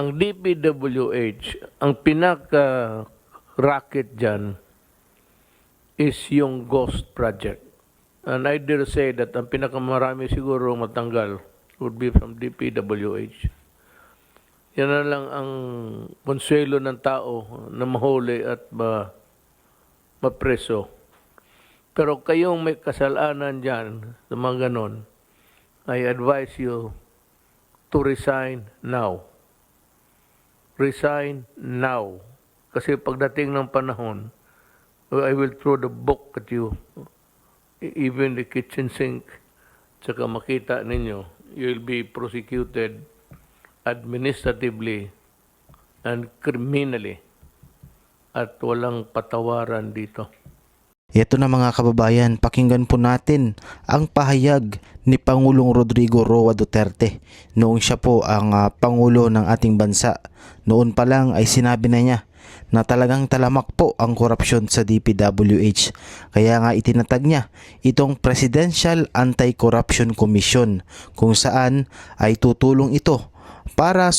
Ang DPWH, ang pinaka-racket dyan is yung Ghost Project. And I dare say that ang pinakamarami siguro matanggal would be from DPWH. Yan na lang ang konsuelo ng tao na mahuli at mapreso. Pero kayong may kasalanan dyan sa mga ganon, I advise you to resign now. Resign now. Kasi pagdating ng panahon, I will throw the book at you. Even the kitchen sink. Tsaka makita ninyo, you will be prosecuted administratively and criminally. At walang patawaran dito. Ito na mga kababayan, pakinggan po natin ang pahayag ni Pangulong Rodrigo Roa Duterte noong siya po ang Pangulo ng ating bansa. Noon pa lang ay sinabi na niya na talagang talamak po ang korupsyon sa DPWH. Kaya nga itinatag niya itong Presidential Anti-Corruption Commission kung saan ay tutulong ito para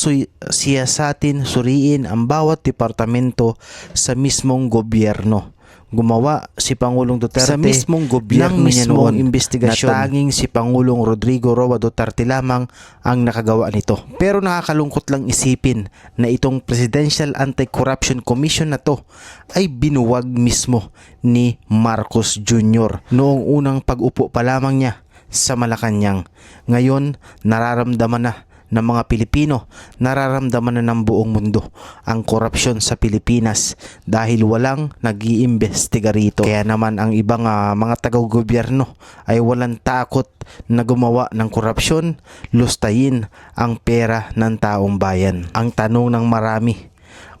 siyasatin, suriin ang bawat departamento sa mismong gobyerno. Gumawa si Pangulong Duterte sa mismong gobyerno niya noon investigasyon na tanging si Pangulong Rodrigo Roa Duterte lamang ang nakagawa nito. Pero nakakalungkot lang isipin na itong Presidential Anti-Corruption Commission na to ay binuwag mismo ni Marcos Jr. noong unang pag-upo pa lamang niya sa Malacanang. Ngayon, nararamdaman na ng mga Pilipino, nararamdaman na ng buong mundo ang korupsyon sa Pilipinas dahil walang nag-iimbestiga rito. Kaya naman ang ibang mga taga-gobyerno ay walang takot na gumawa ng korupsyon, lustayin ang pera ng taong bayan. Ang tanong ng marami,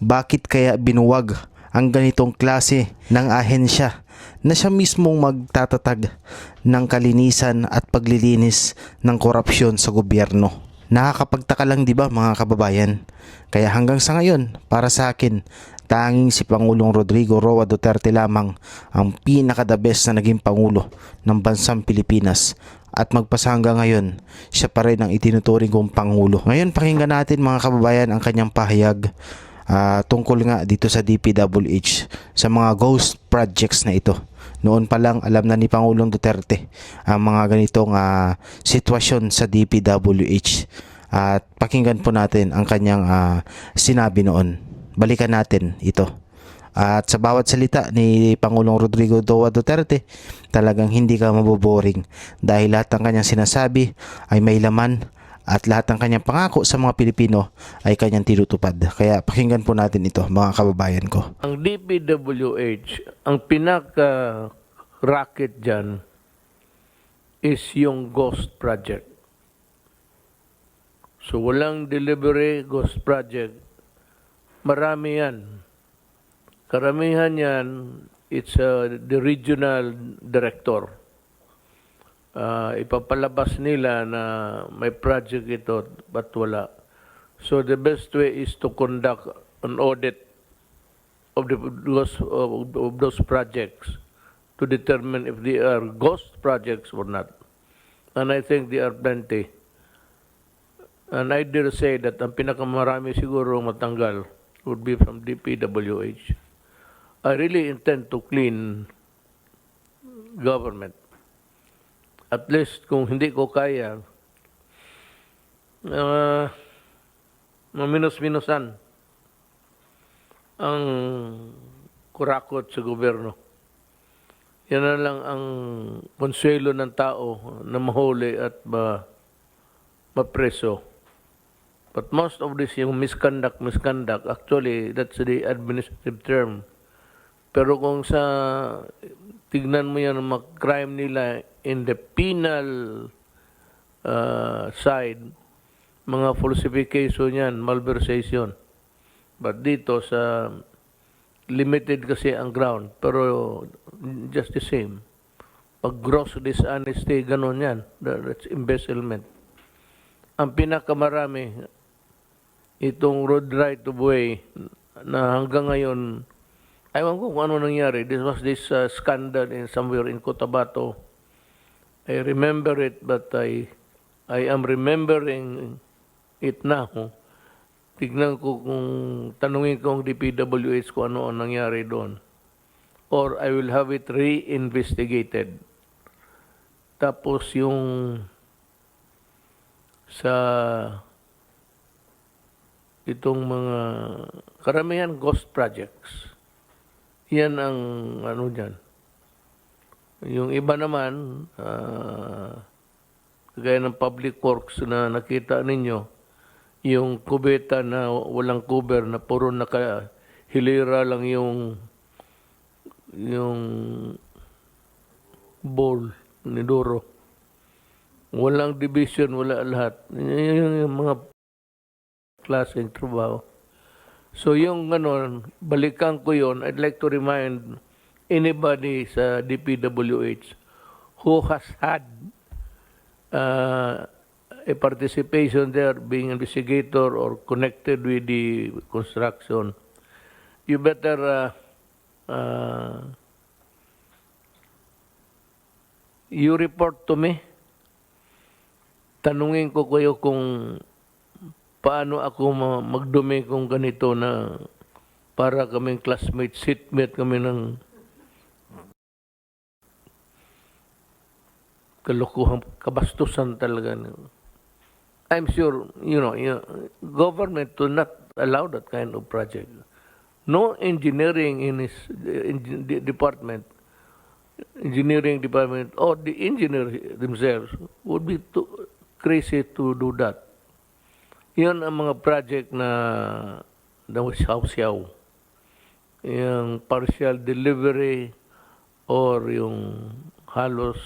bakit kaya binuwag ang ganitong klase ng ahensya na siya mismong magtatatag ng kalinisan at paglilinis ng korupsyon sa gobyerno? Nakakapagtaka lang, di ba mga kababayan? Kaya hanggang sa ngayon, para sa akin, tanging si Pangulong Rodrigo Roa Duterte lamang ang pinaka-the best na naging Pangulo ng bansang Pilipinas. At magpasa hanggang ngayon, siya pa rin ang itinuturing kong Pangulo. Ngayon, pakinggan natin mga kababayan ang kanyang pahayag tungkol nga dito sa DPWH, sa mga ghost projects na ito. Noon pa lang alam na ni Pangulong Duterte ang mga ganitong sitwasyon sa DPWH. At pakinggan po natin ang kanyang sinabi noon. Balikan natin ito. At sa bawat salita ni Pangulong Rodrigo Roa Duterte, talagang hindi ka maboboring dahil lahat ng kanyang sinasabi ay may laman at lahat ng kanyang pangako sa mga Pilipino ay kanyang tinutupad. Kaya pakinggan po natin ito mga kababayan ko. Ang DPWH, ang pinaka-racket dyan is yung Ghost Project. So walang delivery, Ghost Project. Marami yan. Karamihan yan, it's the regional director. Ipapalabas nila na may project ito but wala. So the best way is to conduct an audit of those projects to determine if they are ghost projects or not. And I think they are plenty. And I dare say that ang pinakamarami siguro matanggal would be from DPWH. I really intend to clean government. At least kung hindi ko kaya, maminus-minusan ang kurakot sa gobyerno. Yan na lang ang konsuelo ng tao na mahuli at mapreso. But most of this, yung misconduct, actually, that's the administrative term. Pero kung tignan mo yan, mag-crime nila in the penal side, mga falsification yan, malversation. But dito sa limited kasi ang ground, pero just the same. Pag gross dishonesty, ganon yan. That's embezzlement. Ang pinakamarami, itong road right of way na hanggang ngayon, ewan ko kung ano nangyari. This was this scandal in somewhere in Cotabato. I remember it, but I am remembering it now. tignan ko kung tanungin ko ang DPWH kung ano ang nangyari doon. Or I will have it re-investigated. Tapos yung sa itong mga karamihan ghost projects, yan ang ano dyan. Yung iba naman, kagaya ng public works na nakita ninyo, yung kubeta na walang cover na puro nakahilira lang yung bowl ni Duro. Walang division, wala lahat. Yung mga klaseng trabaho. So yung ganon, balikan ko yon. I'd like to remind anybody sa DPWH who has had a participation there, being investigator or connected with the construction, you better you report to me. Tanungin ko kayo kung paano ako magdumi kung ganito na para kaming classmate, seatmate kami ng kalukuhan, kabastusan talaga. I'm sure, government will not allow that kind of project. No engineering in his department or the engineer themselves would be too crazy to do that. Yan ang mga project na siyaw-siyaw. Yung partial delivery or yung halos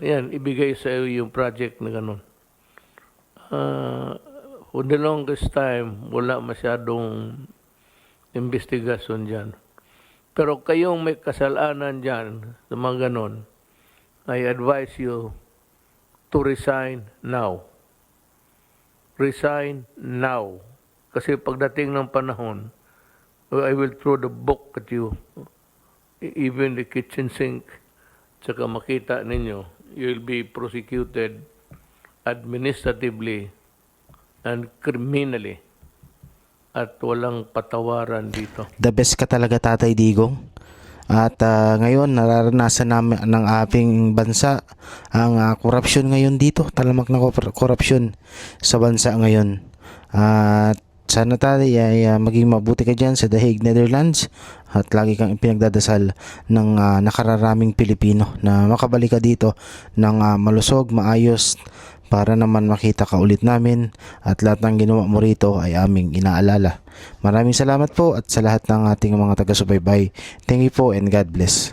yan, ibigay sa iyo yung project na ganun. For the longest time, wala masyadong investigasyon dyan. Pero kayong may kasalanan dyan sa mga ganun, I advise you to resign now. Resign now. Kasi pagdating ng panahon, I will throw the book at you. Even the kitchen sink. Tsaka makita ninyo, you will be prosecuted administratively and criminally. At walang patawaran dito. The best ka talaga, Tatay Digong. At ngayon, nararanasan namin ng ating bansa ang korupsyon ngayon dito. Talamak na korupsyon sa bansa ngayon. At sana tayo ay maging mabuti ka dyan sa The Hague, Netherlands. At lagi kang ipinagdadasal ng nakararaming Pilipino na makabalik ka dito ng malusog, maayos, para naman makita ka ulit namin at lahat ng ginawa mo rito ay aming inaalala. Maraming salamat po at sa lahat ng ating mga taga-subaybay. Thank you po and God bless.